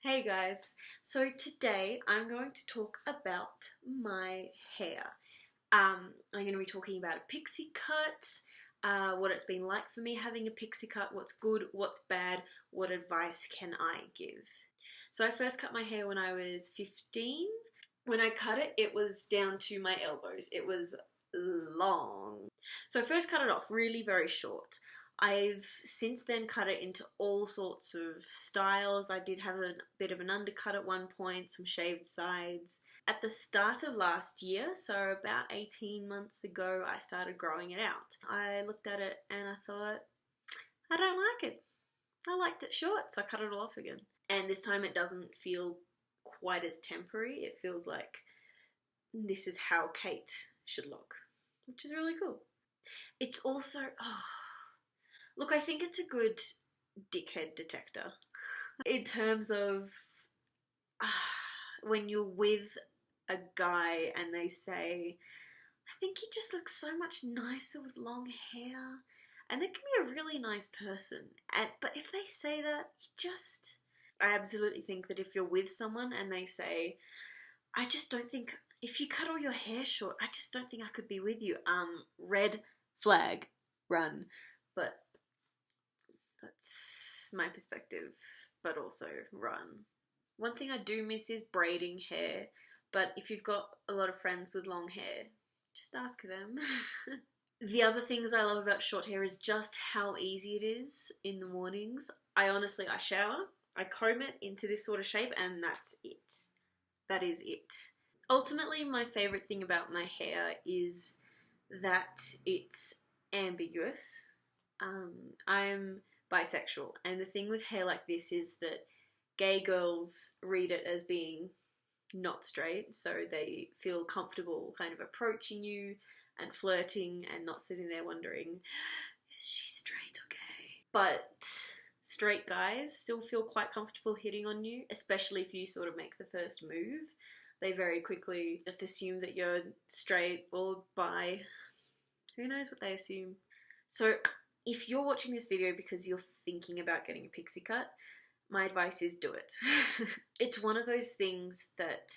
Hey guys, so today I'm going to talk about my hair. I'm going to be talking about a pixie cut, what it's been like for me having a pixie cut, what's good, what's bad, what advice can I give. So I first cut my hair when I was 15. When I cut it, it was down to my elbows. It was long. So I first cut it off really very short. I've since then cut it into all sorts of styles. I did have a bit of an undercut at one point, some shaved sides. At the start of last year, so about 18 months ago, I started growing it out. I looked at it and I thought, I don't like it. I liked it short, so I cut it all off again. And this time it doesn't feel quite as temporary. It feels like this is how Kate should look, which is really cool. It's also, look, I think it's a good dickhead detector in terms of when you're with a guy and they say, I think you just look so much nicer with long hair. And they can be a really nice person. But if they say that, I absolutely think that if you're with someone and they say, I just don't think, if you cut all your hair short, I just don't think I could be with you. Red flag, run. But that's my perspective, but also run. One thing I do miss is braiding hair, but if you've got a lot of friends with long hair, just ask them. The other things I love about short hair is just how easy it is in the mornings. I shower, I comb it into this sort of shape, and that's it. That is it. Ultimately, my favourite thing about my hair is that it's ambiguous. I'm bisexual, and the thing with hair like this is that gay girls read it as being not straight, so they feel comfortable kind of approaching you and flirting and not sitting there wondering, is she straight or gay? But straight guys still feel quite comfortable hitting on you, especially if you sort of make the first move. They very quickly just assume that you're straight or bi. Who knows what they assume? So if you're watching this video because you're thinking about getting a pixie cut, my advice is do it. It's one of those things that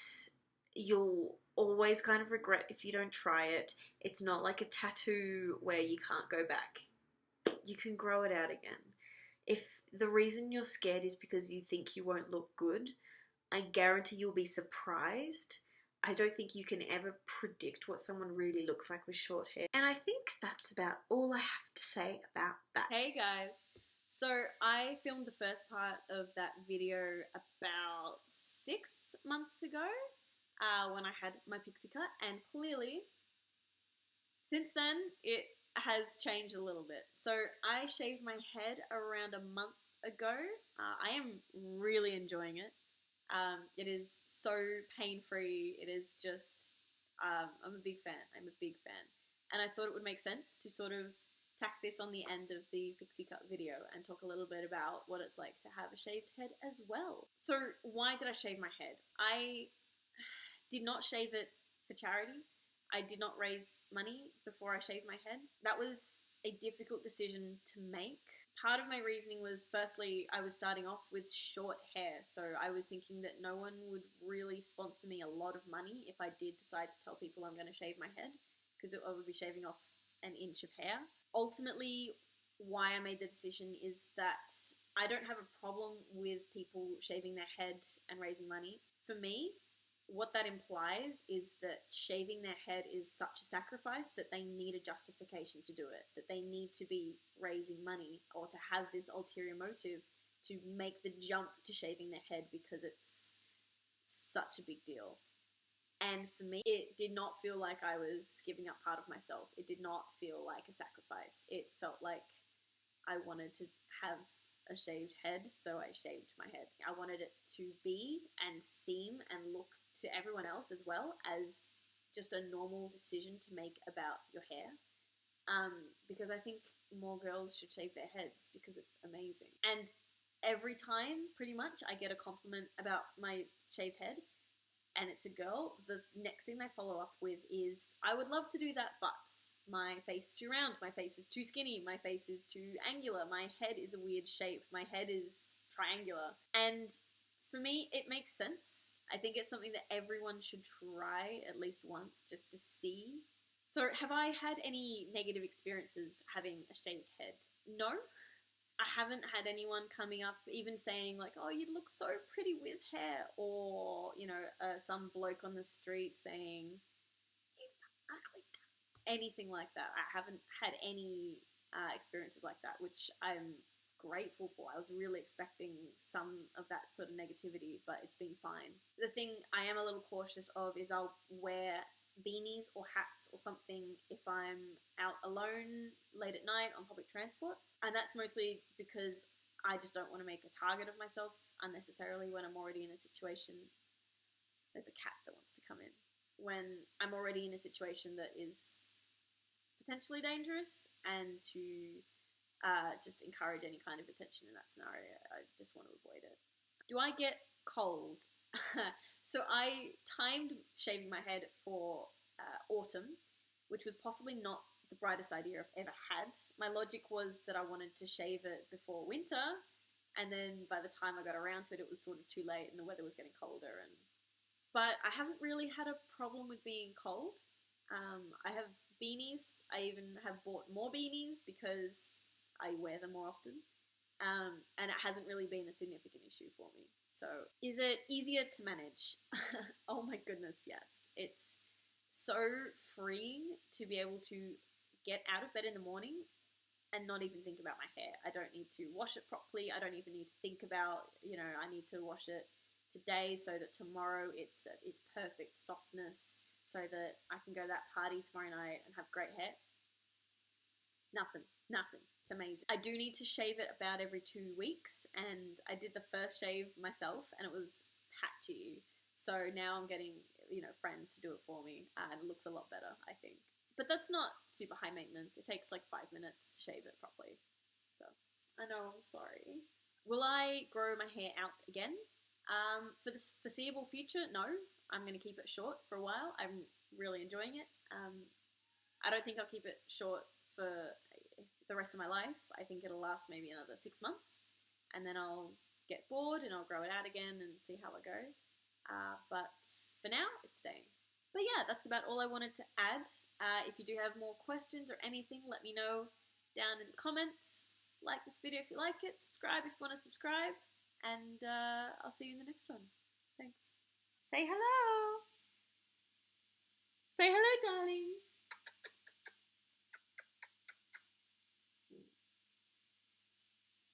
you'll always kind of regret if you don't try it. It's not like a tattoo where you can't go back. You can grow it out again. If the reason you're scared is because you think you won't look good, I guarantee you'll be surprised. I don't think you can ever predict what someone really looks like with short hair. And I think that's about all I have to say about that. Hey guys, so I filmed the first part of that video about 6 months ago when I had my pixie cut, and clearly since then it has changed a little bit. So I shaved my head around a month ago. I am really enjoying it. It is so pain-free. It is just, I'm a big fan. I'm a big fan. And I thought it would make sense to sort of tack this on the end of the pixie cut video and talk a little bit about what it's like to have a shaved head as well. So why did I shave my head? I did not shave it for charity. I did not raise money before I shaved my head. That was a difficult decision to make. Part of my reasoning was, firstly, I was starting off with short hair, so I was thinking that no one would really sponsor me a lot of money if I did decide to tell people I'm going to shave my head, because I would be shaving off an inch of hair. Ultimately, why I made the decision is that I don't have a problem with people shaving their head and raising money. For me, what that implies is that shaving their head is such a sacrifice that they need a justification to do it, that they need to be raising money or to have this ulterior motive to make the jump to shaving their head because it's such a big deal. And for me, it did not feel like I was giving up part of myself. It did not feel like a sacrifice. It felt like I wanted to have a shaved head, so I shaved my head. I wanted it to be and seem and look to everyone else as well as just a normal decision to make about your hair, because I think more girls should shave their heads because it's amazing. And every time, pretty much, I get a compliment about my shaved head and it's a girl, the next thing they follow up with is, I would love to do that, but my face is too round, my face is too skinny, my face is too angular, my head is a weird shape, my head is triangular. And For me, it makes sense. I think it's something that everyone should try at least once just to see. So, have I had any negative experiences having a shaved head? No. I haven't had anyone coming up even saying like, "Oh, you look so pretty with hair," or some bloke on the street saying, "You ugly," anything like that. I haven't had any experiences like that, which I'm grateful for. I was really expecting some of that sort of negativity, but it's been fine. The thing I am a little cautious of is I'll wear beanies or hats or something if I'm out alone late at night on public transport. And that's mostly because I just don't want to make a target of myself unnecessarily when I'm already in a situation. There's a cat that wants to come in. When I'm already in a situation that is potentially dangerous, and to just encourage any kind of attention in that scenario, I just want to avoid it. Do I get cold? So I timed shaving my head for autumn, which was possibly not the brightest idea I've ever had. My logic was that I wanted to shave it before winter, and then by the time I got around to it, it was sort of too late and the weather was getting colder. But I haven't really had a problem with being cold. I have beanies. I even have bought more beanies because I wear them more often. And it hasn't really been a significant issue for me. So, is it easier to manage? Oh my goodness, yes. It's so freeing to be able to get out of bed in the morning and not even think about my hair. I don't need to wash it properly. I don't even need to think about, I need to wash it today so that tomorrow it's perfect softness so that I can go to that party tomorrow night and have great hair. Nothing. It's amazing. I do need to shave it about every 2 weeks, and I did the first shave myself, and it was patchy. So now I'm getting, friends to do it for me, and it looks a lot better, I think. But that's not super high maintenance. It takes like 5 minutes to shave it properly. So, I know, I'm sorry. Will I grow my hair out again? For the foreseeable future, no. I'm going to keep it short for a while. I'm really enjoying it. I don't think I'll keep it short for the rest of my life. I think it'll last maybe another 6 months, and then I'll get bored and I'll grow it out again and see how I go. But for now, it's staying. But yeah, that's about all I wanted to add. If you do have more questions or anything, let me know down in the comments. Like this video if you like it, subscribe if you want to subscribe, and I'll see you in the next one. Thanks. Say hello! Say hello, darling!